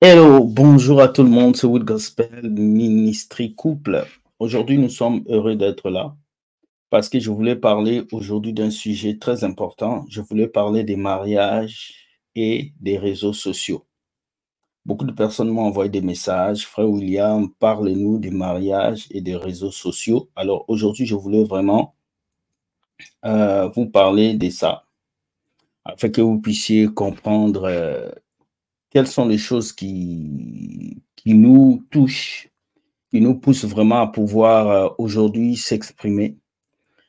Hello, bonjour à tout le monde, c'est Wood Gospel Ministry Couple. Aujourd'hui, nous sommes heureux d'être là parce que je voulais parler aujourd'hui d'un sujet très important. Je voulais parler des mariages et des réseaux sociaux. Beaucoup de personnes m'ont envoyé des messages. Frère William, parlez-nous des mariages et des réseaux sociaux. Alors aujourd'hui, je voulais vraiment vous parler de ça afin que vous puissiez comprendre quelles sont les choses qui nous touchent, qui nous pousse vraiment à pouvoir aujourd'hui s'exprimer,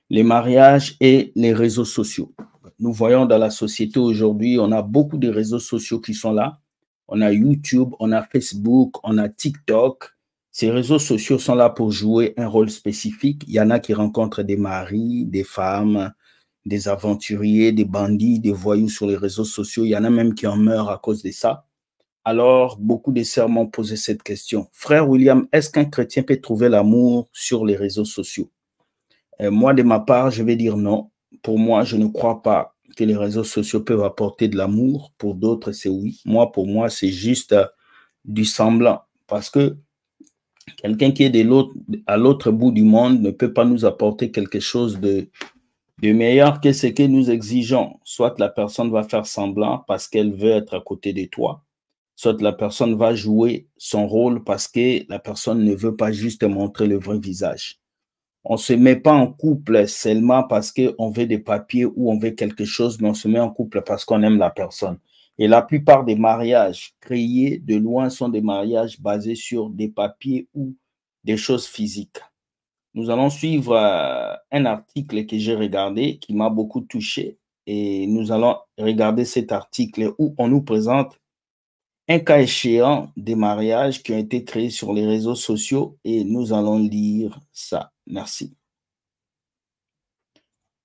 les mariages et les réseaux sociaux. Nous voyons dans la société aujourd'hui, on a beaucoup de réseaux sociaux qui sont là. On a YouTube, on a Facebook, on a TikTok. Ces réseaux sociaux sont là pour jouer un rôle spécifique. Il y en a qui rencontrent des maris, des femmes, des aventuriers, des bandits, des voyous sur les réseaux sociaux. Il y en a même qui en meurent à cause de ça. Alors, beaucoup de sœurs m'ont posé cette question. Frère William, est-ce qu'un chrétien peut trouver l'amour sur les réseaux sociaux? Moi, de ma part, je vais dire non. Pour moi, je ne crois pas que les réseaux sociaux peuvent apporter de l'amour. Pour d'autres, c'est oui. Moi, pour moi, c'est juste du semblant. Parce que quelqu'un qui est à l'autre bout du monde ne peut pas nous apporter quelque chose de meilleur que ce que nous exigeons. Soit la personne va faire semblant parce qu'elle veut être à côté de toi, soit la personne va jouer son rôle parce que la personne ne veut pas juste montrer le vrai visage. On ne se met pas en couple seulement parce qu'on veut des papiers ou on veut quelque chose, mais on se met en couple parce qu'on aime la personne. Et la plupart des mariages créés de loin sont des mariages basés sur des papiers ou des choses physiques. Nous allons suivre un article que j'ai regardé qui m'a beaucoup touché et nous allons regarder cet article où on nous présente un cas échéant des mariages qui ont été créés sur les réseaux sociaux et nous allons lire ça. Merci.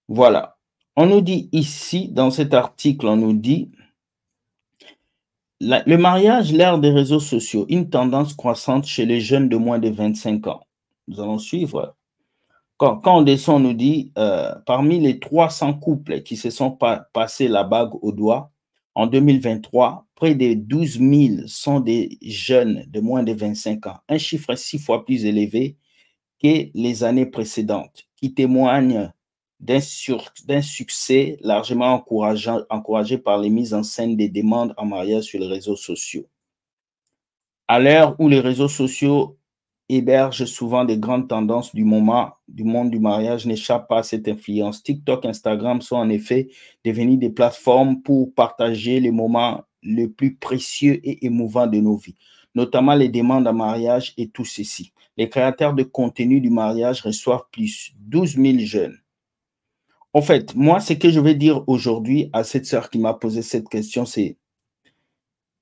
Voilà. On nous dit ici, dans cet article, on nous dit le mariage, l'ère des réseaux sociaux, une tendance croissante chez les jeunes de moins de 25 ans. Nous allons suivre. Quand on descend, on nous dit, parmi les 300 couples qui se sont passés la bague au doigt, en 2023, près de 12 000 sont des jeunes de moins de 25 ans, un chiffre 6 fois plus élevé que les années précédentes, qui témoigne d'un succès largement encouragé par les mises en scène des demandes en mariage sur les réseaux sociaux. À l'heure où les réseaux sociaux hébergent souvent des grandes tendances du moment, du monde du mariage n'échappe pas à cette influence. TikTok, Instagram sont en effet devenus des plateformes pour partager les moments les plus précieux et émouvants de nos vies, notamment les demandes en mariage et tout ceci. Les créateurs de contenu du mariage reçoivent plus 12 000 jeunes. En fait, moi, ce que je vais dire aujourd'hui à cette sœur qui m'a posé cette question, c'est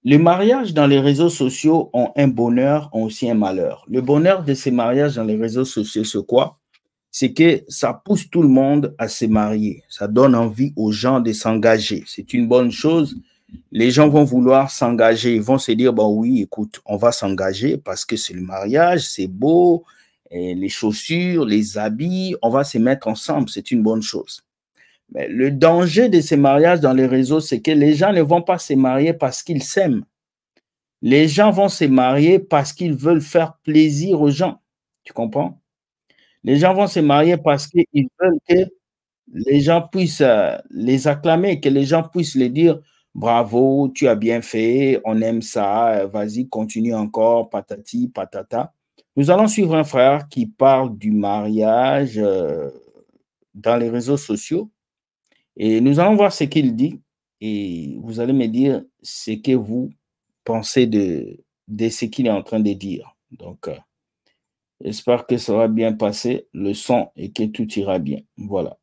les mariages dans les réseaux sociaux ont un bonheur, ont aussi un malheur. Le bonheur de ces mariages dans les réseaux sociaux, c'est quoi? C'est que ça pousse tout le monde à se marier. Ça donne envie aux gens de s'engager. C'est une bonne chose. Les gens vont vouloir s'engager. Ils vont se dire, bon oui, écoute, on va s'engager parce que c'est le mariage, c'est beau, et les chaussures, les habits, on va se mettre ensemble. C'est une bonne chose. Mais le danger de ces mariages dans les réseaux, c'est que les gens ne vont pas se marier parce qu'ils s'aiment. Les gens vont se marier parce qu'ils veulent faire plaisir aux gens. Tu comprends? Les gens vont se marier parce qu'ils veulent que les gens puissent les acclamer, que les gens puissent les dire bravo, tu as bien fait, on aime ça, vas-y, continue encore, patati, patata. Nous allons suivre un frère qui parle du mariage dans les réseaux sociaux et nous allons voir ce qu'il dit et vous allez me dire ce que vous pensez de ce qu'il est en train de dire. Donc, j'espère que ça va bien passer le son et que tout ira bien. Voilà.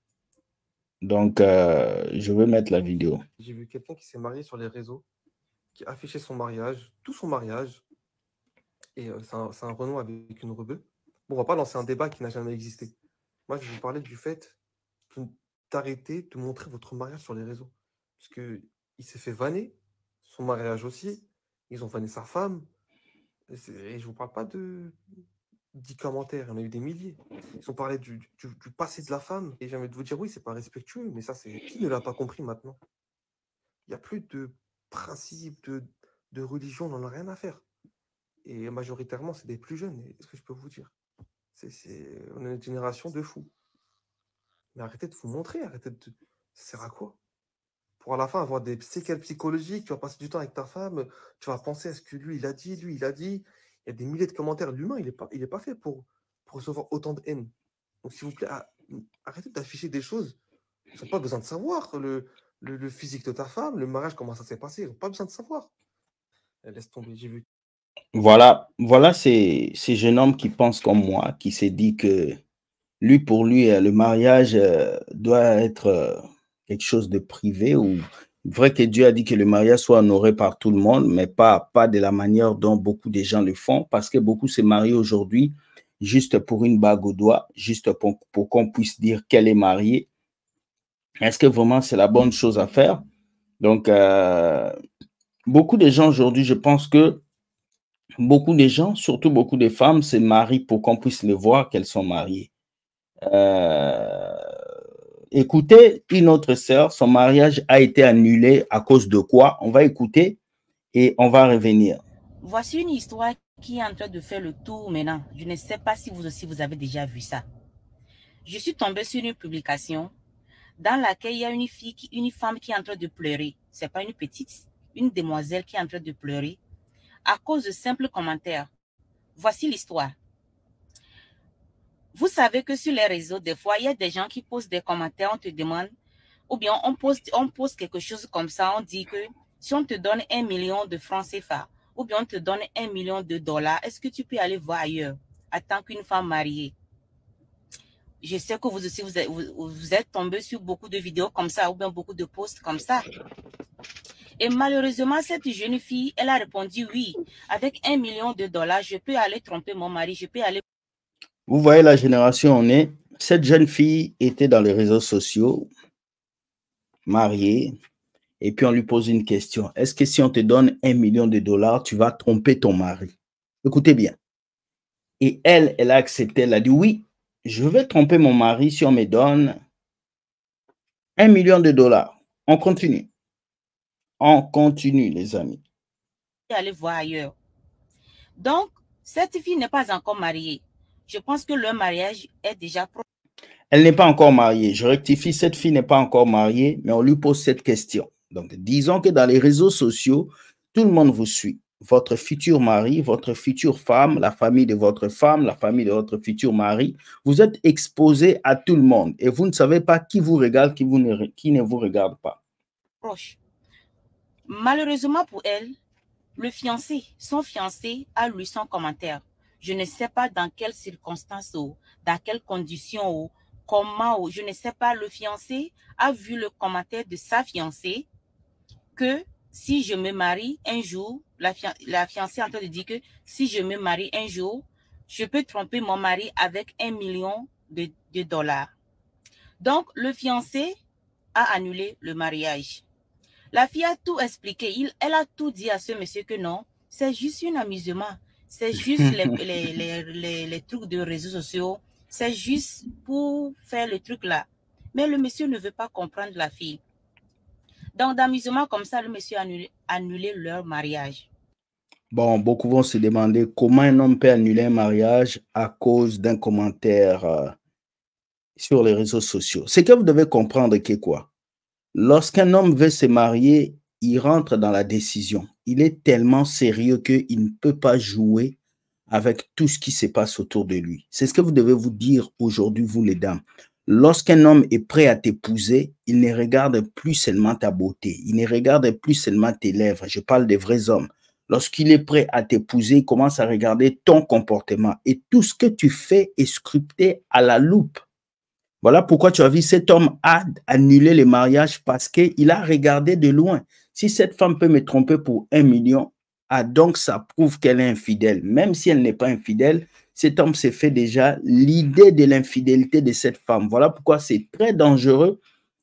Donc, je vais mettre la vidéo. J'ai vu quelqu'un qui s'est marié sur les réseaux, qui affichait son mariage, tout son mariage, et c'est un Renault avec une rebeu. Bon, on va pas lancer un débat qui n'a jamais existé. Moi, je vais vous parler du fait d'arrêter de montrer votre mariage sur les réseaux. Parce que il s'est fait vanner, son mariage aussi, ils ont vanné sa femme, et je vous parle pas de 10 commentaires, il y en a eu des milliers. Ils ont parlé du passé de la femme, et j'ai envie de vous dire, oui, c'est pas respectueux, mais ça, c'est qui ne l'a pas compris maintenant? Il n'y a plus de principe, de religion, on n'en a rien à faire. Et majoritairement, c'est des plus jeunes. Est-ce que je peux vous dire? On est une génération de fous. Mais arrêtez de vous montrer, arrêtez de... Ça sert à quoi? Pour à la fin avoir des séquelles psychologiques, tu vas passer du temps avec ta femme, tu vas penser à ce que lui, il a dit, lui, il a dit. Il y a des milliers de commentaires. L'humain, il est pas fait pour recevoir autant de haine. Donc, s'il vous plaît, arrêtez d'afficher des choses. Ils n'ont pas besoin de savoir le physique de ta femme, le mariage, comment ça s'est passé. Ils n'ont pas besoin de savoir. Laisse tomber, j'ai vu. Voilà ces jeunes hommes qui pensent comme moi, qui se dit que lui, pour lui, le mariage doit être quelque chose de privé ou vrai que Dieu a dit que le mariage soit honoré par tout le monde, mais pas de la manière dont beaucoup de gens le font, parce que beaucoup se marient aujourd'hui juste pour une bague au doigt, juste pour qu'on puisse dire qu'elle est mariée. Est-ce que vraiment c'est la bonne chose à faire? Donc, beaucoup de gens aujourd'hui, je pense que beaucoup de gens, surtout beaucoup de femmes, se marient pour qu'on puisse les voir qu'elles sont mariées. Écoutez, une autre sœur, son mariage a été annulé à cause de quoi? On va écouter et on va revenir. Voici une histoire qui est en train de faire le tour maintenant. Je ne sais pas si vous aussi vous avez déjà vu ça. Je suis tombée sur une publication dans laquelle il y a une femme qui est en train de pleurer. Ce n'est pas une petite, une demoiselle qui est en train de pleurer à cause de simples commentaires. Voici l'histoire. Vous savez que sur les réseaux, des fois, il y a des gens qui posent des commentaires, on te demande, ou bien on pose quelque chose comme ça, on dit que si on te donne 1 million de francs CFA, ou bien on te donne 1 million de dollars, est-ce que tu peux aller voir ailleurs en tant qu'une femme mariée? Je sais que vous aussi, vous êtes tombé sur beaucoup de vidéos comme ça, ou bien beaucoup de posts comme ça. Et malheureusement, cette jeune fille, elle a répondu oui. Avec 1 million de dollars, je peux aller tromper mon mari, je peux aller... Vous voyez la génération on est. Cette jeune fille était dans les réseaux sociaux, mariée, et puis on lui pose une question. Est-ce que si on te donne 1 million de dollars, tu vas tromper ton mari? Écoutez bien. Et elle a accepté, elle a dit oui, je vais tromper mon mari si on me donne 1 million de dollars. On continue. On continue, les amis. Aller voir ailleurs. Donc, cette fille n'est pas encore mariée. Je pense que leur mariage est déjà proche. Elle n'est pas encore mariée. Je rectifie, cette fille n'est pas encore mariée, mais on lui pose cette question. Donc, disons que dans les réseaux sociaux, tout le monde vous suit. Votre futur mari, votre future femme, la famille de votre femme, la famille de votre futur mari, vous êtes exposé à tout le monde et vous ne savez pas qui vous regarde, qui ne vous regarde pas. Proche. Malheureusement pour elle, le fiancé, son fiancé a lu son commentaire. Je ne sais pas dans quelles circonstances ou dans quelles conditions ou comment ou je ne sais pas. Le fiancé a vu le commentaire de sa fiancée que si je me marie un jour, la fiancée est en train de dire que si je me marie un jour, je peux tromper mon mari avec 1 million de dollars. Donc, le fiancé a annulé le mariage. La fille a tout expliqué. Elle a tout dit à ce monsieur que non, c'est juste un amusement. C'est juste les trucs de réseaux sociaux. C'est juste pour faire le truc là. Mais le monsieur ne veut pas comprendre la fille. Donc, d'amusement comme ça, le monsieur a annulé leur mariage. Bon, beaucoup vont se demander comment un homme peut annuler un mariage à cause d'un commentaire sur les réseaux sociaux. C'est que vous devez comprendre que quoi? Lorsqu'un homme veut se marier, il rentre dans la décision. Il est tellement sérieux qu'il ne peut pas jouer avec tout ce qui se passe autour de lui. C'est ce que vous devez vous dire aujourd'hui, vous les dames. Lorsqu'un homme est prêt à t'épouser, il ne regarde plus seulement ta beauté, il ne regarde plus seulement tes lèvres. Je parle des vrais hommes. Lorsqu'il est prêt à t'épouser, il commence à regarder ton comportement et tout ce que tu fais est scruté à la loupe. Voilà pourquoi tu as vu cet homme a annulé le mariage parce qu'il a regardé de loin. Si cette femme peut me tromper pour 1 million, donc ça prouve qu'elle est infidèle. Même si elle n'est pas infidèle, cet homme s'est fait déjà l'idée de l'infidélité de cette femme. Voilà pourquoi c'est très dangereux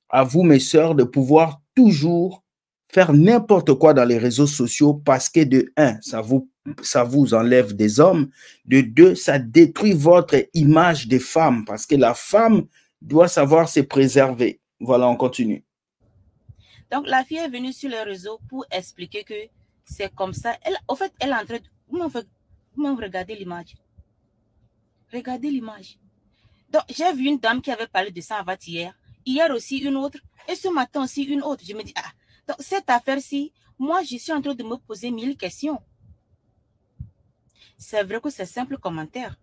à vous, mes sœurs, de pouvoir toujours faire n'importe quoi dans les réseaux sociaux parce que de un, ça vous enlève des hommes. De deux, ça détruit votre image de femme parce que la femme doit savoir se préserver. Voilà, on continue. Donc, la fille est venue sur les réseaux pour expliquer que C'est comme ça. Elle, en fait, elle est en train de... Vous regardez l'image. Regardez l'image. Donc, j'ai vu une dame qui avait parlé de ça avant-hier. Hier aussi, une autre. Et ce matin aussi, une autre. Je me dis, ah, donc cette affaire-ci, moi, je suis en train de me poser 1000 questions. C'est vrai que c'est simple commentaire.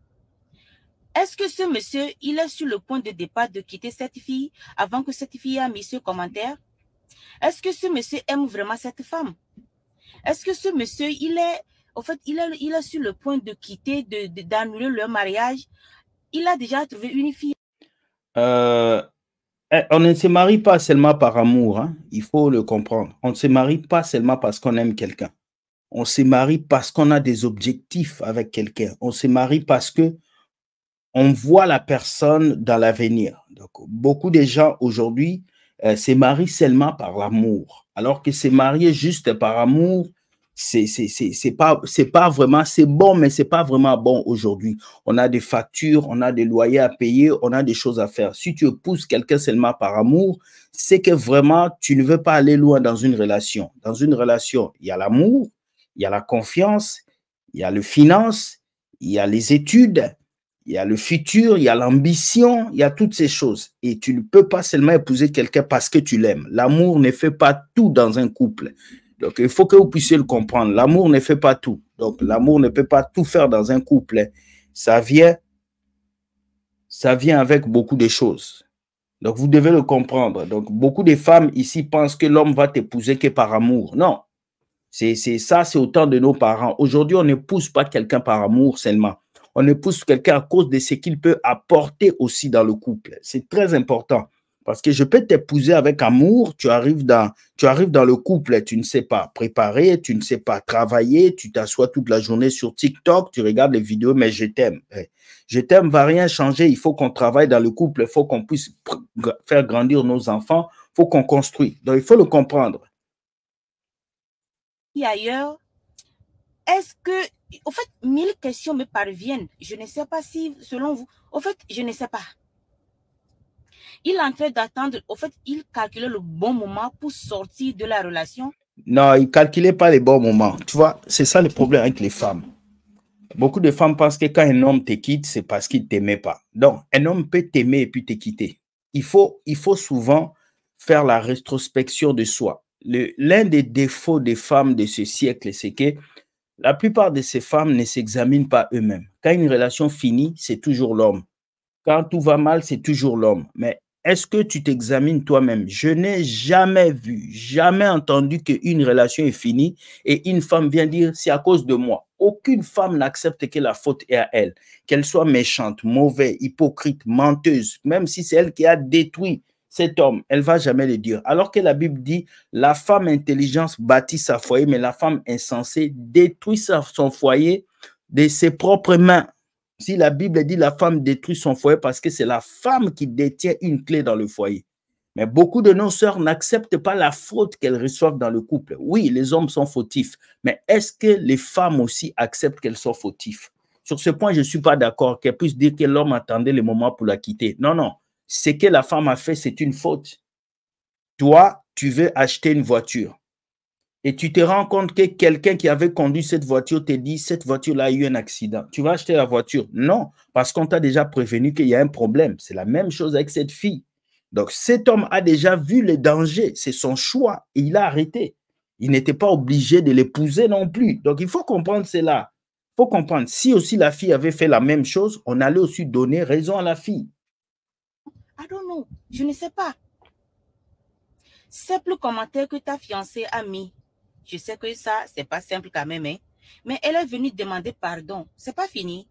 Est-ce que ce monsieur, il est sur le point de départ de quitter cette fille avant que cette fille ait mis ce commentaire? Est-ce que ce monsieur aime vraiment cette femme? Est-ce que ce monsieur, il est, en fait, il est sur le point de quitter, d'annuler leur mariage? Il a déjà trouvé une fille. On ne se marie pas seulement par amour, hein? Il faut le comprendre. On ne se marie pas seulement parce qu'on aime quelqu'un. On se marie parce qu'on a des objectifs avec quelqu'un. On se marie parce que on voit la personne dans l'avenir. Donc, beaucoup de gens aujourd'hui se marient seulement par l'amour, alors que se marier juste par amour, c'est pas vraiment, c'est bon, mais c'est pas vraiment bon aujourd'hui. On a des factures, on a des loyers à payer, on a des choses à faire. Si tu épouses quelqu'un seulement par amour, c'est que vraiment, tu ne veux pas aller loin dans une relation. Dans une relation, il y a l'amour, il y a la confiance, il y a le finance, il y a les études, il y a le futur, il y a l'ambition, il y a toutes ces choses. Et tu ne peux pas seulement épouser quelqu'un parce que tu l'aimes. L'amour ne fait pas tout dans un couple. Donc, il faut que vous puissiez le comprendre. L'amour ne fait pas tout. Donc, l'amour ne peut pas tout faire dans un couple. Ça vient avec beaucoup de choses. Donc, vous devez le comprendre. Donc, beaucoup de femmes ici pensent que l'homme va t'épouser que par amour. Non. C'est ça, c'est au temps de nos parents. Aujourd'hui, on n'épouse pas quelqu'un par amour seulement. On épouse quelqu'un à cause de ce qu'il peut apporter aussi dans le couple. C'est très important. Parce que je peux t'épouser avec amour, tu arrives dans le couple, tu ne sais pas préparer, tu ne sais pas travailler, tu t'assois toute la journée sur TikTok, tu regardes les vidéos, mais je t'aime. Je t'aime va rien changer, il faut qu'on travaille dans le couple, il faut qu'on puisse faire grandir nos enfants, il faut qu'on construise. Donc, il faut le comprendre. Et ailleurs, est-ce que, au fait, 1000 questions me parviennent. Je ne sais pas si, selon vous, au fait, je ne sais pas. Il est en train d'attendre, au fait, il calculait le bon moment pour sortir de la relation. Non, il ne calculait pas les bons moments. Tu vois, c'est ça le problème avec les femmes. Beaucoup de femmes pensent que quand un homme te quitte, c'est parce qu'il ne t'aimait pas. Donc, un homme peut t'aimer et puis te quitter. Il faut souvent faire la rétrospection de soi. L'un des défauts des femmes de ce siècle, c'est que la plupart de ces femmes ne s'examinent pas eux-mêmes. Quand une relation finit, c'est toujours l'homme. Quand tout va mal, c'est toujours l'homme. Mais est-ce que tu t'examines toi-même? Je n'ai jamais vu, jamais entendu qu'une relation est finie et une femme vient dire c'est à cause de moi. Aucune femme n'accepte que la faute est à elle. Qu'elle soit méchante, mauvaise, hypocrite, menteuse, même si c'est elle qui a détruit cet homme, elle ne va jamais le dire. Alors que la Bible dit, la femme intelligente bâtit sa foyer, mais la femme insensée détruit son foyer de ses propres mains. Si la Bible dit la femme détruit son foyer parce que c'est la femme qui détient une clé dans le foyer. Mais beaucoup de nos sœurs n'acceptent pas la faute qu'elles reçoivent dans le couple. Oui, les hommes sont fautifs, mais est-ce que les femmes aussi acceptent qu'elles sont fautifs? Sur ce point, je ne suis pas d'accord qu'elles puissent dire que l'homme attendait le moment pour la quitter. Non, non. Ce que la femme a fait, c'est une faute. Toi, tu veux acheter une voiture et tu te rends compte que quelqu'un qui avait conduit cette voiture te dit cette voiture-là a eu un accident. Tu vas acheter la voiture? Non, parce qu'on t'a déjà prévenu qu'il y a un problème. C'est la même chose avec cette fille. Donc, cet homme a déjà vu les dangers. C'est son choix et il a arrêté. Il n'était pas obligé de l'épouser non plus. Donc, il faut comprendre cela. Il faut comprendre. Si aussi la fille avait fait la même chose, on allait aussi donner raison à la fille. I don't know. Je ne sais pas. Simple commentaire que ta fiancée a mis. Je sais que ça, c'est pas simple quand même, hein? Mais elle est venue demander pardon. C'est pas fini.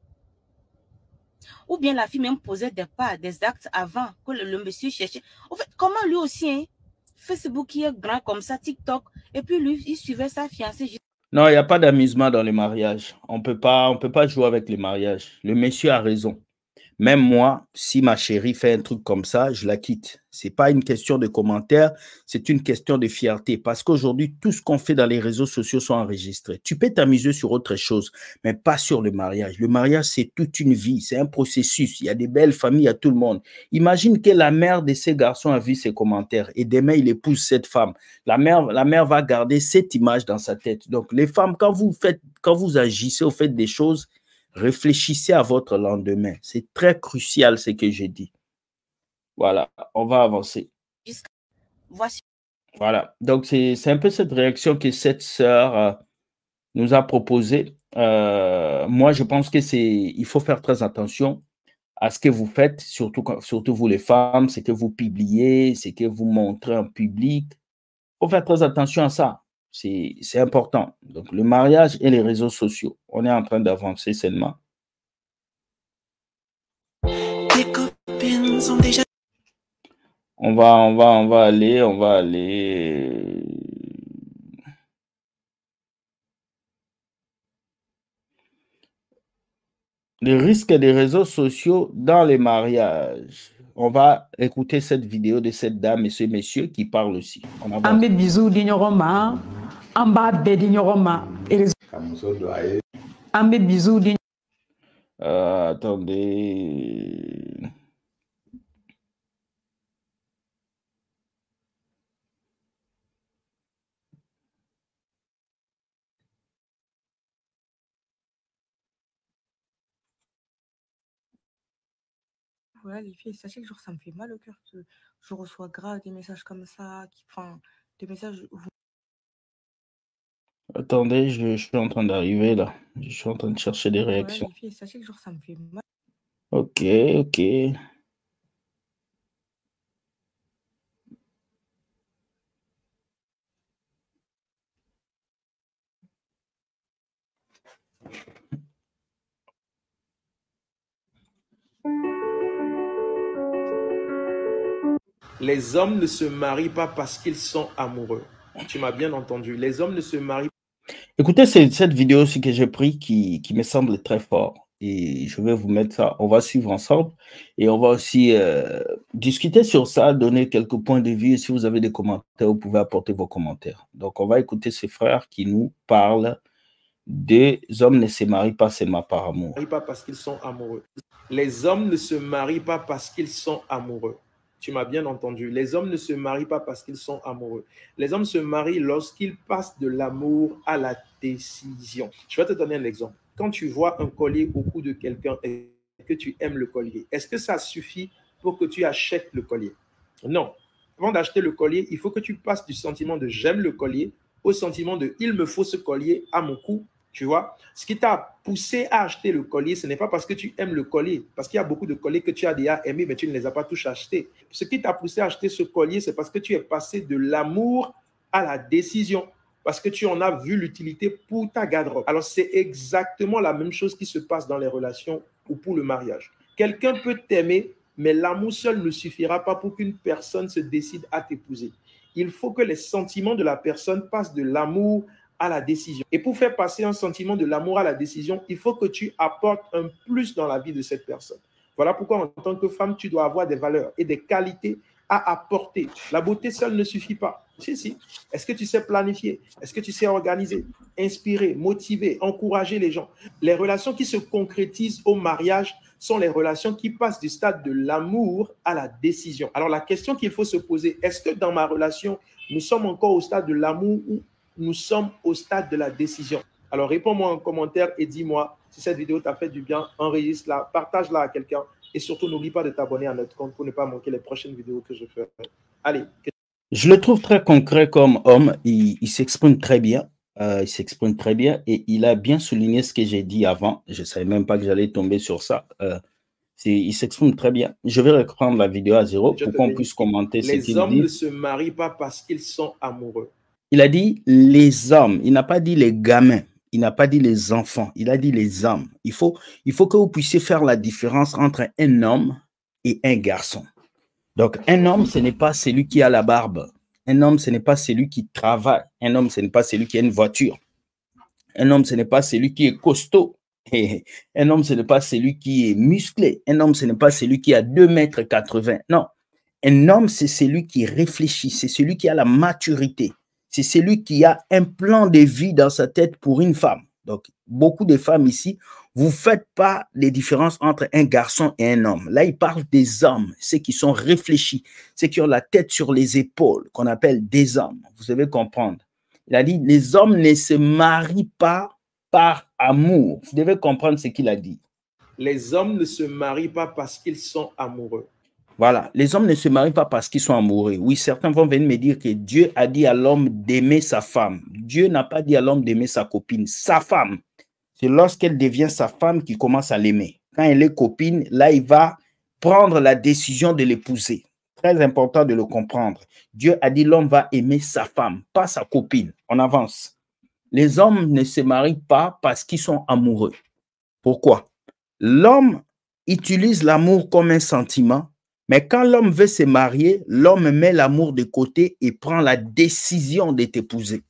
Ou bien la fille même posait des actes avant que le monsieur cherchait. En fait, comment lui aussi, hein? Facebook qui est grand comme ça, TikTok, et puis lui, il suivait sa fiancée. Non, il n'y a pas d'amusement dans le mariage. On peut pas jouer avec les mariages. Le monsieur a raison. Même moi, si ma chérie fait un truc comme ça, je la quitte. Ce n'est pas une question de commentaire, c'est une question de fierté. Parce qu'aujourd'hui, tout ce qu'on fait dans les réseaux sociaux sont enregistrés. Tu peux t'amuser sur autre chose, mais pas sur le mariage. Le mariage, c'est toute une vie, c'est un processus. Il y a des belles familles à tout le monde. Imagine que la mère de ces garçons a vu ces commentaires et demain, il épouse cette femme. La mère va garder cette image dans sa tête. Donc, les femmes, quand vous agissez, vous faites des choses, réfléchissez à votre lendemain. C'est très crucial ce que j'ai dit. Voilà, on va avancer. Voici. Voilà, donc c'est un peu cette réaction que cette sœur nous a proposée. Moi, je pense il faut faire très attention à ce que vous faites, surtout vous les femmes, ce que vous publiez, ce que vous montrez en public. Il faut faire très attention à ça. C'est important. Donc, le mariage et les réseaux sociaux, on est en train d'avancer sainement. Les copines sont déjà... On va aller. Les risques des réseaux sociaux dans les mariages. On va écouter cette vidéo de cette dame et ce monsieur qui parle aussi. On avance. Bisous d'ignorama, en bas de d'ignorama. Bisous Attendez. Voilà, les filles, sachez que genre, ça me fait mal au cœur que je reçois grave des messages comme ça, des messages. Attendez, je suis en train d'arriver là. Je suis en train de chercher des réactions. Voilà, les filles, sachez que genre, ça me fait mal. Ok. Les hommes ne se marient pas parce qu'ils sont amoureux. Tu m'as bien entendu. Les hommes ne se marient pas. Écoutez, c'est cette vidéo aussi que j'ai prise qui me semble très fort. Et je vais vous mettre ça. On va suivre ensemble. Et on va aussi discuter sur ça, donner quelques points de vue. Et si vous avez des commentaires, vous pouvez apporter vos commentaires. Donc, on va écouter ces frères qui nous parlent des hommes ne se marient pas seulement par amour. Pas parce qu'ils sont amoureux. Les hommes ne se marient pas parce qu'ils sont amoureux. Tu m'as bien entendu. Les hommes ne se marient pas parce qu'ils sont amoureux. Les hommes se marient lorsqu'ils passent de l'amour à la décision. Je vais te donner un exemple. Quand tu vois un collier au cou de quelqu'un et que tu aimes le collier, est-ce que ça suffit pour que tu achètes le collier? Non. Avant d'acheter le collier, il faut que tu passes du sentiment de j'aime le collier au sentiment de il me faut ce collier à mon cou. Tu vois, ce qui t'a poussé à acheter le collier, ce n'est pas parce que tu aimes le collier, parce qu'il y a beaucoup de colliers que tu as déjà aimés, mais tu ne les as pas tous achetés. Ce qui t'a poussé à acheter ce collier, c'est parce que tu es passé de l'amour à la décision, parce que tu en as vu l'utilité pour ta garde-robe. Alors, c'est exactement la même chose qui se passe dans les relations ou pour le mariage. Quelqu'un peut t'aimer, mais l'amour seul ne suffira pas pour qu'une personne se décide à t'épouser. Il faut que les sentiments de la personne passent de l'amour à la décision. Et pour faire passer un sentiment de l'amour à la décision, il faut que tu apportes un plus dans la vie de cette personne. Voilà pourquoi en tant que femme, tu dois avoir des valeurs et des qualités à apporter. La beauté seule ne suffit pas. Si. Est-ce que tu sais planifier? Est-ce que tu sais organiser, inspirer, motiver, encourager les gens? Les relations qui se concrétisent au mariage sont les relations qui passent du stade de l'amour à la décision. Alors la question qu'il faut se poser, est-ce que dans ma relation, nous sommes encore au stade de l'amour ou nous sommes au stade de la décision? Alors, réponds-moi en commentaire et dis-moi si cette vidéo t'a fait du bien. Enregistre-la, partage-la à quelqu'un et surtout, n'oublie pas de t'abonner à notre compte pour ne pas manquer les prochaines vidéos que je ferai. Allez. Je le trouve très concret comme homme. Il s'exprime très bien. Il s'exprime très bien et il a bien souligné ce que j'ai dit avant. Je ne savais même pas que j'allais tomber sur ça. Il s'exprime très bien. Je vais reprendre la vidéo à zéro pour qu'on puisse commenter ce qu'il dit. Les hommes ne se marient pas parce qu'ils sont amoureux. Il a dit les hommes. Il n'a pas dit les gamins. Il n'a pas dit les enfants. Il a dit les hommes. Il faut que vous puissiez faire la différence entre un homme et un garçon. Donc, un homme, ce n'est pas celui qui a la barbe. Un homme, ce n'est pas celui qui travaille. Un homme, ce n'est pas celui qui a une voiture. Un homme, ce n'est pas celui qui est costaud. Un homme, ce n'est pas celui qui est musclé. Un homme, ce n'est pas celui qui a 2,80 m. Non. Un homme, c'est celui qui réfléchit. C'est celui qui a la maturité. C'est celui qui a un plan de vie dans sa tête pour une femme. Donc, beaucoup de femmes ici, vous ne faites pas les différences entre un garçon et un homme. Là, il parle des hommes, ceux qui sont réfléchis, ceux qui ont la tête sur les épaules, qu'on appelle des hommes. Vous devez comprendre. Il a dit, les hommes ne se marient pas par amour. Vous devez comprendre ce qu'il a dit. Les hommes ne se marient pas parce qu'ils sont amoureux. Voilà, les hommes ne se marient pas parce qu'ils sont amoureux. Oui, certains vont venir me dire que Dieu a dit à l'homme d'aimer sa femme. Dieu n'a pas dit à l'homme d'aimer sa copine, sa femme. C'est lorsqu'elle devient sa femme qu'il commence à l'aimer. Quand elle est copine, là, il va prendre la décision de l'épouser. Très important de le comprendre. Dieu a dit l'homme va aimer sa femme, pas sa copine. On avance. Les hommes ne se marient pas parce qu'ils sont amoureux. Pourquoi? L'homme utilise l'amour comme un sentiment, mais quand l'homme veut se marier, l'homme met l'amour de côté et prend la décision de t'épouser.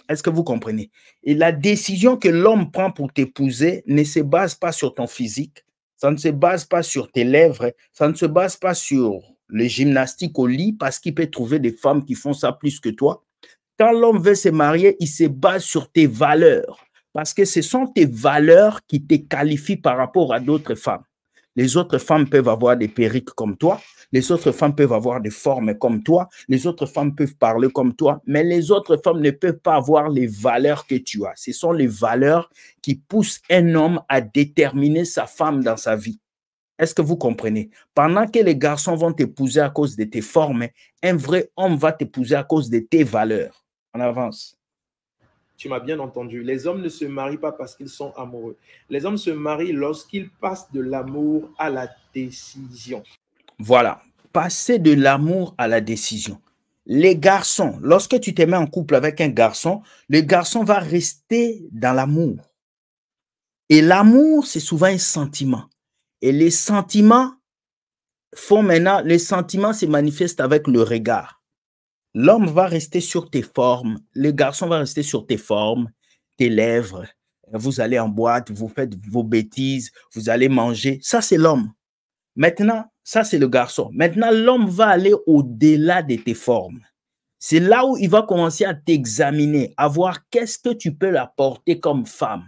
Est-ce que vous comprenez? Et la décision que l'homme prend pour t'épouser ne se base pas sur ton physique, ça ne se base pas sur tes lèvres, ça ne se base pas sur le gymnastique au lit, parce qu'il peut trouver des femmes qui font ça plus que toi. Quand l'homme veut se marier, il se base sur tes valeurs, parce que ce sont tes valeurs qui te qualifient par rapport à d'autres femmes. Les autres femmes peuvent avoir des perruques comme toi, les autres femmes peuvent avoir des formes comme toi, les autres femmes peuvent parler comme toi, mais les autres femmes ne peuvent pas avoir les valeurs que tu as. Ce sont les valeurs qui poussent un homme à déterminer sa femme dans sa vie. Est-ce que vous comprenez? Pendant que les garçons vont t'épouser à cause de tes formes, un vrai homme va t'épouser à cause de tes valeurs. On avance. Tu m'as bien entendu. Les hommes ne se marient pas parce qu'ils sont amoureux. Les hommes se marient lorsqu'ils passent de l'amour à la décision. Voilà. Passer de l'amour à la décision. Les garçons, lorsque tu te mets en couple avec un garçon, le garçon va rester dans l'amour. Et l'amour, c'est souvent un sentiment. Et les sentiments se manifestent avec le regard. L'homme va rester sur tes formes, le garçon va rester sur tes formes, tes lèvres. Vous allez en boîte, vous faites vos bêtises, vous allez manger. Ça, c'est l'homme. Maintenant, ça, c'est le garçon. Maintenant, l'homme va aller au-delà de tes formes. C'est là où il va commencer à t'examiner, à voir qu'est-ce que tu peux apporter comme femme.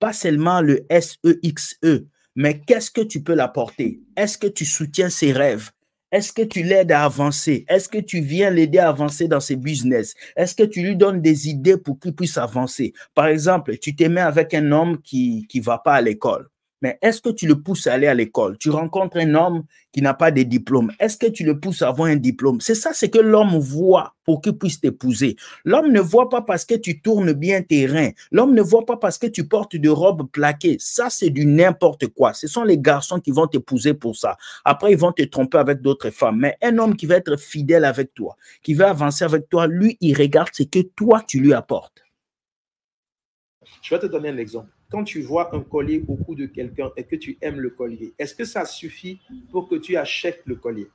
Pas seulement le S-E-X-E, mais qu'est-ce que tu peux l'apporter? Est-ce que tu soutiens ses rêves? Est-ce que tu l'aides à avancer? Est-ce que tu viens l'aider à avancer dans ses business? Est-ce que tu lui donnes des idées pour qu'il puisse avancer? Par exemple, tu te mets avec un homme qui ne va pas à l'école. Mais est-ce que tu le pousses à aller à l'école? Tu rencontres un homme qui n'a pas de diplôme. Est-ce que tu le pousses à avoir un diplôme? C'est ça, c'est que l'homme voit pour qu'il puisse t'épouser. L'homme ne voit pas parce que tu tournes bien tes reins. L'homme ne voit pas parce que tu portes des robes plaquées. Ça, c'est du n'importe quoi. Ce sont les garçons qui vont t'épouser pour ça. Après, ils vont te tromper avec d'autres femmes. Mais un homme qui va être fidèle avec toi, qui va avancer avec toi, lui, il regarde ce que toi, tu lui apportes. Je vais te donner un exemple. Quand tu vois un collier au cou de quelqu'un et que tu aimes le collier, est-ce que ça suffit pour que tu achètes le collier?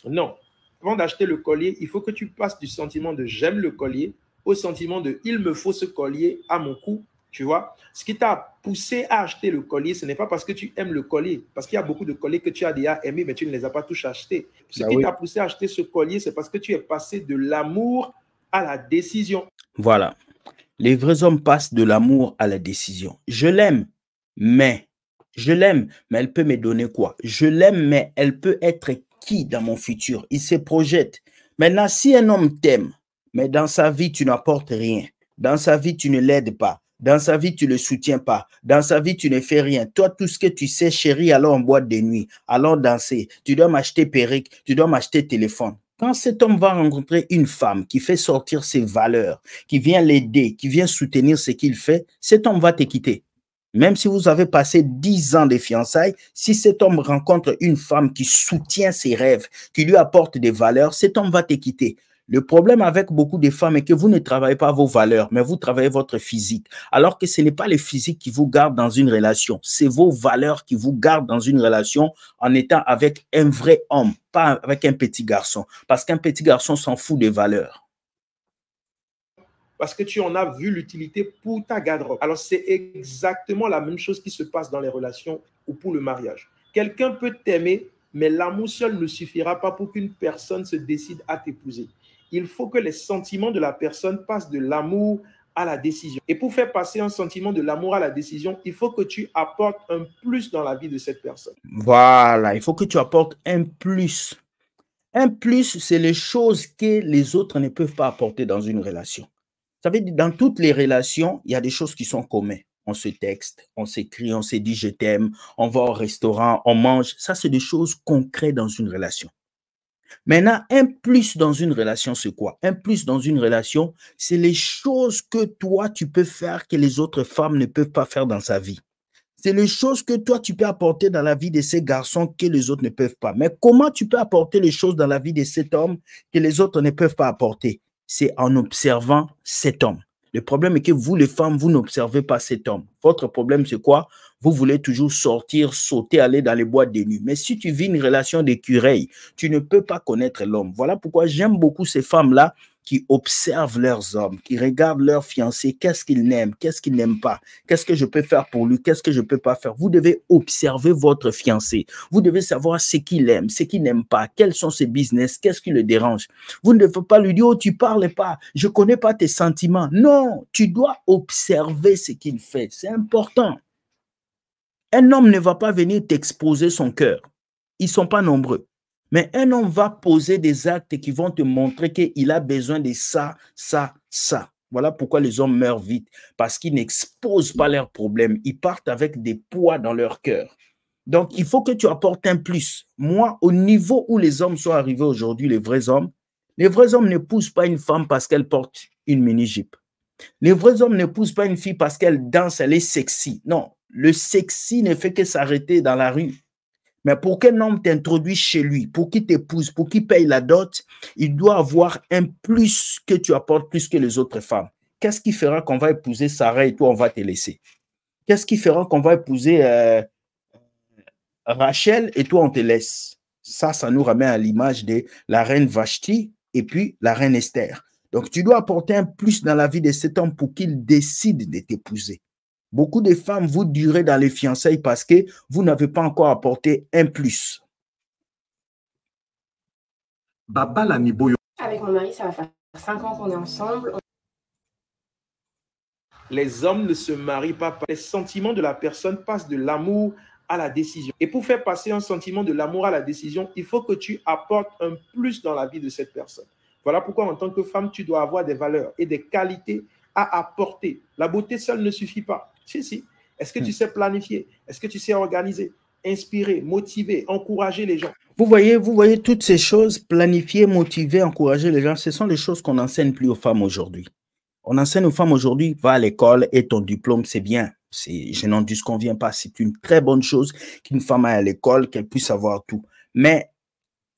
Non. Avant d'acheter le collier, il faut que tu passes du sentiment de j'aime le collier au sentiment de il me faut ce collier à mon cou. Tu vois? Ce qui t'a poussé à acheter le collier, ce n'est pas parce que tu aimes le collier, parce qu'il y a beaucoup de colliers que tu as déjà aimés, mais tu ne les as pas tous achetés. Ce qui t'a poussé à acheter ce collier, c'est parce que tu es passé de l'amour à la décision. Voilà. Les vrais hommes passent de l'amour à la décision. Je l'aime, mais elle peut me donner quoi? Je l'aime, mais elle peut être qui dans mon futur? Il se projette. Maintenant, si un homme t'aime, mais dans sa vie, tu n'apportes rien, dans sa vie, tu ne l'aides pas, dans sa vie, tu ne le soutiens pas, dans sa vie, tu ne fais rien. Toi, tout ce que tu sais, chérie, allons en boîte de nuit, allons danser, tu dois m'acheter perruque, tu dois m'acheter téléphone. Quand cet homme va rencontrer une femme qui fait sortir ses valeurs, qui vient l'aider, qui vient soutenir ce qu'il fait, cet homme va te quitter. Même si vous avez passé 10 ans de fiançailles, si cet homme rencontre une femme qui soutient ses rêves, qui lui apporte des valeurs, cet homme va te quitter. Le problème avec beaucoup de femmes est que vous ne travaillez pas vos valeurs, mais vous travaillez votre physique. Alors que ce n'est pas le physique qui vous garde dans une relation, c'est vos valeurs qui vous gardent dans une relation en étant avec un vrai homme, pas avec un petit garçon. Parce qu'un petit garçon s'en fout des valeurs. parce que tu en as vu l'utilité pour ta garde-robe. Alors, c'est exactement la même chose qui se passe dans les relations ou pour le mariage. Quelqu'un peut t'aimer, mais l'amour seul ne suffira pas pour qu'une personne se décide à t'épouser. Il faut que les sentiments de la personne passent de l'amour à la décision. Et pour faire passer un sentiment de l'amour à la décision, il faut que tu apportes un plus dans la vie de cette personne. Voilà, il faut que tu apportes un plus. Un plus, c'est les choses que les autres ne peuvent pas apporter dans une relation. Ça veut dire, dans toutes les relations, il y a des choses qui sont communes. On se texte, on s'écrit, on se dit je t'aime, on va au restaurant, on mange. Ça, c'est des choses concrètes dans une relation. Maintenant, un plus dans une relation, c'est quoi? Un plus dans une relation, c'est les choses que toi, tu peux faire que les autres femmes ne peuvent pas faire dans sa vie. C'est les choses que toi, tu peux apporter dans la vie de ces garçons que les autres ne peuvent pas. Mais comment tu peux apporter les choses dans la vie de cet homme que les autres ne peuvent pas apporter? C'est en observant cet homme. Le problème est que vous, les femmes, vous n'observez pas cet homme. Votre problème, c'est quoi? Vous voulez toujours sortir, sauter, aller dans les boîtes de nuit. Mais si tu vis une relation d'écureuil, tu ne peux pas connaître l'homme. Voilà pourquoi j'aime beaucoup ces femmes-là qui observent leurs hommes, qui regardent leurs fiancés, qu'est-ce qu'ils aiment, qu'est-ce qu'ils n'aiment pas, qu'est-ce que je peux faire pour lui, qu'est-ce que je ne peux pas faire. Vous devez observer votre fiancé. Vous devez savoir ce qu'il aime, ce qu'il n'aime pas, quels sont ses business, qu'est-ce qui le dérange. Vous ne devez pas lui dire, oh, tu ne parles pas, je ne connais pas tes sentiments. Non, tu dois observer ce qu'il fait. C'est important. Un homme ne va pas venir t'exposer son cœur. Ils ne sont pas nombreux. Mais un homme va poser des actes qui vont te montrer qu'il a besoin de ça, ça, ça. Voilà pourquoi les hommes meurent vite. Parce qu'ils n'exposent pas leurs problèmes. Ils partent avec des poids dans leur cœur. Donc, il faut que tu apportes un plus. Moi, au niveau où les hommes sont arrivés aujourd'hui, les vrais hommes n'épousent pas une femme parce qu'elle porte une mini-jupe. Les vrais hommes n'épousent pas une fille parce qu'elle danse, elle est sexy. Non, le sexy ne fait que s'arrêter dans la rue. Mais pour qu'un homme t'introduise chez lui, pour qu'il t'épouse, pour qu'il paye la dot, il doit avoir un plus que tu apportes plus que les autres femmes. Qu'est-ce qui fera qu'on va épouser Sarah et toi, on va te laisser? Qu'est-ce qui fera qu'on va épouser Rachel et toi, on te laisse? Ça nous ramène à l'image de la reine Vashti et puis la reine Esther. Donc, tu dois apporter un plus dans la vie de cet homme pour qu'il décide de t'épouser. Beaucoup de femmes, vous durez dans les fiançailles parce que vous n'avez pas encore apporté un plus. Avec mon mari, ça va faire 5 ans qu'on est ensemble. Les hommes ne se marient pas. Les sentiments de la personne passent de l'amour à la décision. Et pour faire passer un sentiment de l'amour à la décision, il faut que tu apportes un plus dans la vie de cette personne. Voilà pourquoi en tant que femme, tu dois avoir des valeurs et des qualités à apporter. La beauté seule ne suffit pas. Si. Est-ce que tu sais planifier? Est-ce que tu sais organiser, inspirer, motiver, encourager les gens? Vous voyez toutes ces choses, planifier, motiver, encourager les gens, ce sont les choses qu'on n'enseigne plus aux femmes aujourd'hui. On enseigne aux femmes aujourd'hui, va à l'école et ton diplôme, c'est bien. Je n'en disconviens pas. C'est une très bonne chose qu'une femme aille à l'école, qu'elle puisse savoir tout. Mais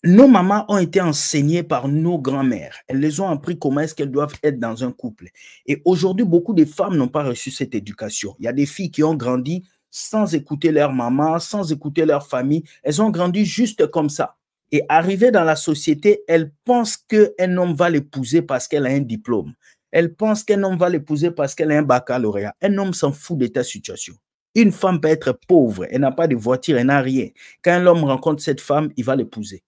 nos mamans ont été enseignées par nos grands-mères. Elles les ont appris comment est-ce qu'elles doivent être dans un couple. Et aujourd'hui, beaucoup de femmes n'ont pas reçu cette éducation. Il y a des filles qui ont grandi sans écouter leur maman, sans écouter leur famille. Elles ont grandi juste comme ça. Et arrivées dans la société, elles pensent qu'un homme va l'épouser parce qu'elle a un diplôme. Elles pensent qu'un homme va l'épouser parce qu'elle a un baccalauréat. Un homme s'en fout de ta situation. Une femme peut être pauvre, elle n'a pas de voiture, elle n'a rien. Quand l'homme rencontre cette femme, il va l'épouser.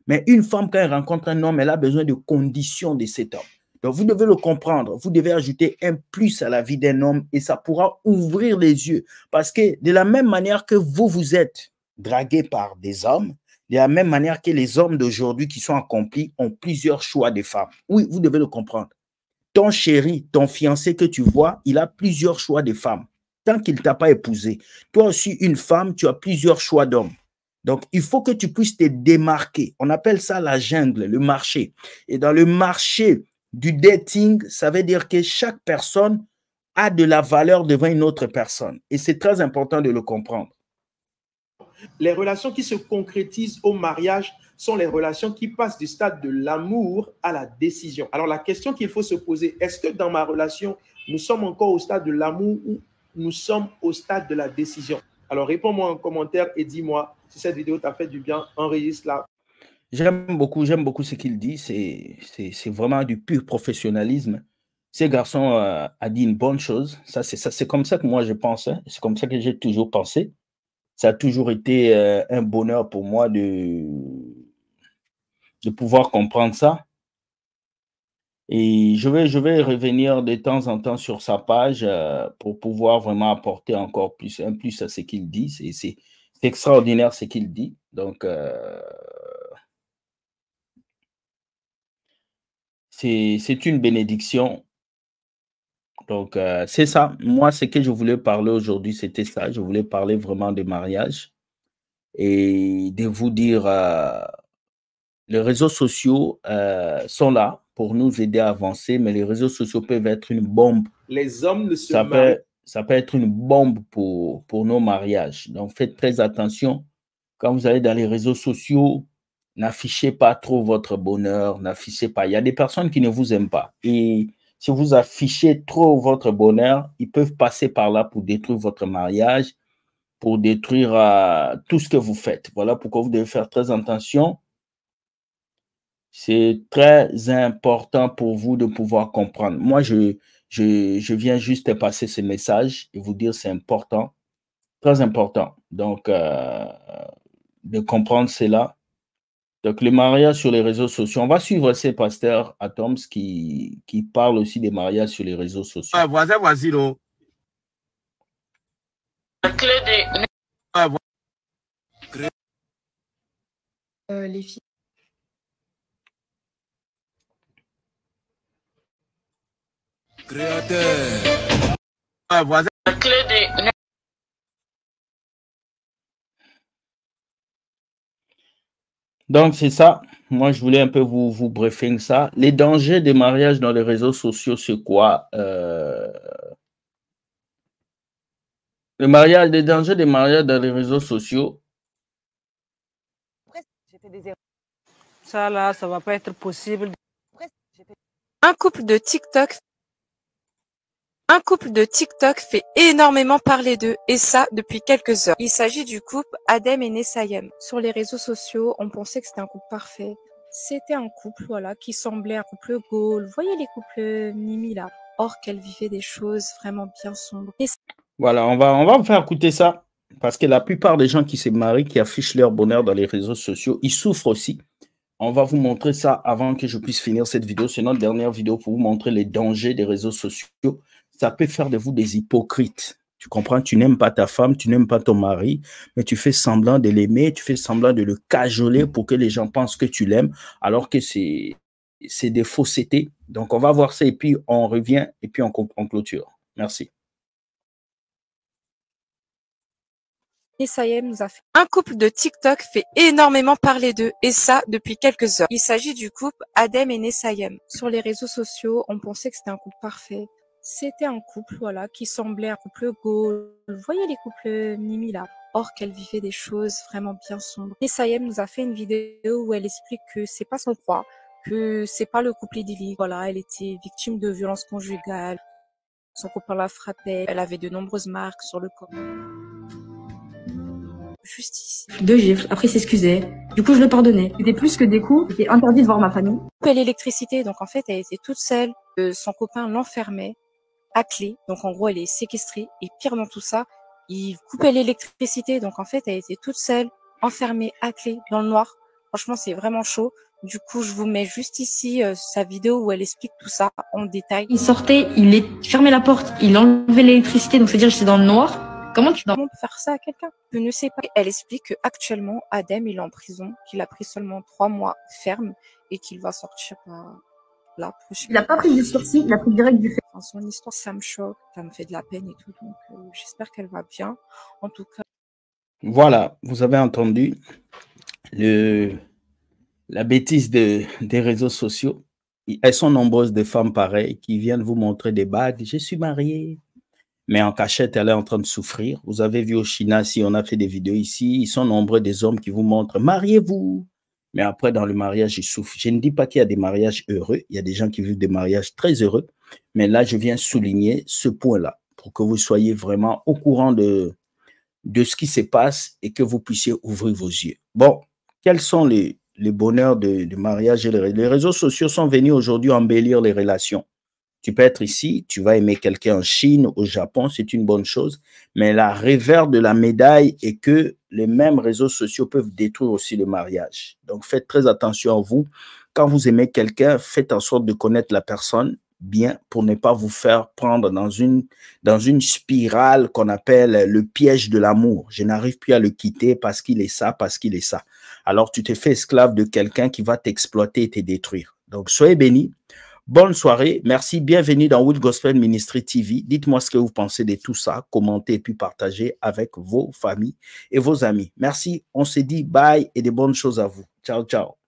Mais une femme, quand elle rencontre un homme, elle a besoin de conditions de cet homme. Donc, vous devez le comprendre. Vous devez ajouter un plus à la vie d'un homme et ça pourra ouvrir les yeux. Parce que de la même manière que vous êtes dragué par des hommes, de la même manière que les hommes d'aujourd'hui qui sont accomplis ont plusieurs choix de femmes. Oui, vous devez le comprendre. Ton chéri, ton fiancé que tu vois, il a plusieurs choix de femmes. Tant qu'il ne t'a pas épousé. Toi aussi, une femme, tu as plusieurs choix d'hommes. Donc, il faut que tu puisses te démarquer. On appelle ça la jungle, le marché. Et dans le marché du dating, ça veut dire que chaque personne a de la valeur devant une autre personne. Et c'est très important de le comprendre. Les relations qui se concrétisent au mariage sont les relations qui passent du stade de l'amour à la décision. Alors, la question qu'il faut se poser, est-ce que dans ma relation, nous sommes encore au stade de l'amour ou nous sommes au stade de la décision? Alors, réponds-moi en commentaire et dis-moi si cette vidéo t'a fait du bien, enregistre-la. J'aime beaucoup ce qu'il dit. C'est vraiment du pur professionnalisme. ce garçon a dit une bonne chose. Ça, c'est comme ça que moi je pense. Hein. C'est comme ça que j'ai toujours pensé. Ça a toujours été un bonheur pour moi de pouvoir comprendre ça. Et je vais revenir de temps en temps sur sa page pour pouvoir vraiment apporter encore plus, un plus à ce qu'il dit. C'est extraordinaire ce qu'il dit. Donc, c'est une bénédiction. Donc, c'est ça. Moi, ce que je voulais parler aujourd'hui, c'était ça. Je voulais parler vraiment de mariage et de vous dire, les réseaux sociaux sont là pour nous aider à avancer, mais les réseaux sociaux peuvent être une bombe. Les hommes ne se marient. Ça peut être une bombe pour nos mariages. Donc, faites très attention. Quand vous allez dans les réseaux sociaux, n'affichez pas trop votre bonheur, n'affichez pas. Il y a des personnes qui ne vous aiment pas. Et si vous affichez trop votre bonheur, ils peuvent passer par là pour détruire votre mariage, pour détruire tout ce que vous faites. Voilà pourquoi vous devez faire très attention. C'est très important pour vous de pouvoir comprendre. Moi, je viens juste passer ce message et vous dire c'est important, très important. Donc, de comprendre cela. Donc, le mariage sur les réseaux sociaux. On va suivre ces pasteurs Atoms qui parlent aussi des mariages sur les réseaux sociaux. Voici l'eau. Les filles. Créateur. Voici la clé des... Donc, c'est ça. Moi, je voulais un peu vous briefer ça. Les dangers des mariages dans les réseaux sociaux, c'est quoi? Les dangers des mariages dans les réseaux sociaux. Ça, là, ça va pas être possible. Un couple de TikTok fait énormément parler d'eux, et ça depuis quelques heures. Il s'agit du couple Adem et Nessayem. Sur les réseaux sociaux, on pensait que c'était un couple parfait. C'était un couple, voilà, qui semblait un couple goal. Vous voyez les couples Mimi là. Or qu'elle vivait des choses vraiment bien sombres. Et voilà, on va vous faire écouter ça. Parce que la plupart des gens qui se marient, qui affichent leur bonheur dans les réseaux sociaux, ils souffrent aussi. On va vous montrer ça avant que je puisse finir cette vidéo. C'est notre dernière vidéo pour vous montrer les dangers des réseaux sociaux. Ça peut faire de vous des hypocrites. Tu comprends? Tu n'aimes pas ta femme, tu n'aimes pas ton mari, mais tu fais semblant de l'aimer, tu fais semblant de le cajoler pour que les gens pensent que tu l'aimes, alors que c'est des faussetés. Donc, on va voir ça et puis on revient et puis on clôture. Merci. Nessayem nous a fait. Un couple de TikTok fait énormément parler d'eux, et ça depuis quelques heures. Il s'agit du couple Adem et Nessayem. Sur les réseaux sociaux, on pensait que c'était un couple parfait. C'était un couple, voilà, qui semblait un couple goal. Vous voyez les couples Mimi là. Or qu'elle vivait des choses vraiment bien sombres. Nessayem nous a fait une vidéo où elle explique que c'est pas son croix, que c'est pas le couple idyllique. Voilà, elle était victime de violences conjugales. Son copain la frappait. Elle avait de nombreuses marques sur le corps. Justice. 2 gifles, après il s'excusait. Du coup, je le pardonnais. C'était plus que des coups, c'était interdit de voir ma famille. Coupait l'électricité, donc en fait, elle était toute seule. Son copain l'enfermait à clé, donc en gros, elle est séquestrée. Et pire dans tout ça, il coupait l'électricité, donc en fait, elle était toute seule, enfermée à clé, dans le noir. Franchement, c'est vraiment chaud. Du coup, je vous mets juste ici sa vidéo où elle explique tout ça en détail. Il sortait, il fermait la porte, il enlevait l'électricité, donc c'est-à-dire que j'étais dans le noir. Comment tu peux faire ça à quelqu'un? Je ne sais pas. Elle explique qu'actuellement, Adem, il est en prison, qu'il a pris seulement 3 mois ferme et qu'il va sortir la prochaine. Il n'a pas pris du sursis, il a pris direct du fait. Enfin, son histoire, ça me choque, ça me fait de la peine et tout, donc j'espère qu'elle va bien. En tout cas. Voilà, vous avez entendu la bêtise des réseaux sociaux. Elles sont nombreuses des femmes pareilles qui viennent vous montrer des bagues. Je suis mariée. Mais en cachette, elle est en train de souffrir. Vous avez vu au China, si on a fait des vidéos ici, ils sont nombreux des hommes qui vous montrent « mariez-vous ». Mais après, dans le mariage, ils souffrent. Je ne dis pas qu'il y a des mariages heureux. Il y a des gens qui vivent des mariages très heureux. Mais là, je viens souligner ce point-là pour que vous soyez vraiment au courant de ce qui se passe et que vous puissiez ouvrir vos yeux. Bon, quels sont les bonheurs du mariage? Les réseaux sociaux sont venus aujourd'hui embellir les relations. Tu peux être ici, tu vas aimer quelqu'un en Chine, au Japon, c'est une bonne chose. Mais la revers de la médaille est que les mêmes réseaux sociaux peuvent détruire aussi le mariage. Donc, faites très attention à vous. Quand vous aimez quelqu'un, faites en sorte de connaître la personne bien pour ne pas vous faire prendre dans une spirale qu'on appelle le piège de l'amour. Je n'arrive plus à le quitter parce qu'il est ça, parce qu'il est ça. Alors, tu te fais esclave de quelqu'un qui va t'exploiter et te détruire. Donc, soyez bénis. Bonne soirée. Merci. Bienvenue dans Wood Gospel Ministry TV. Dites-moi ce que vous pensez de tout ça. Commentez et puis partagez avec vos familles et vos amis. Merci. On se dit bye et de bonnes choses à vous. Ciao, ciao.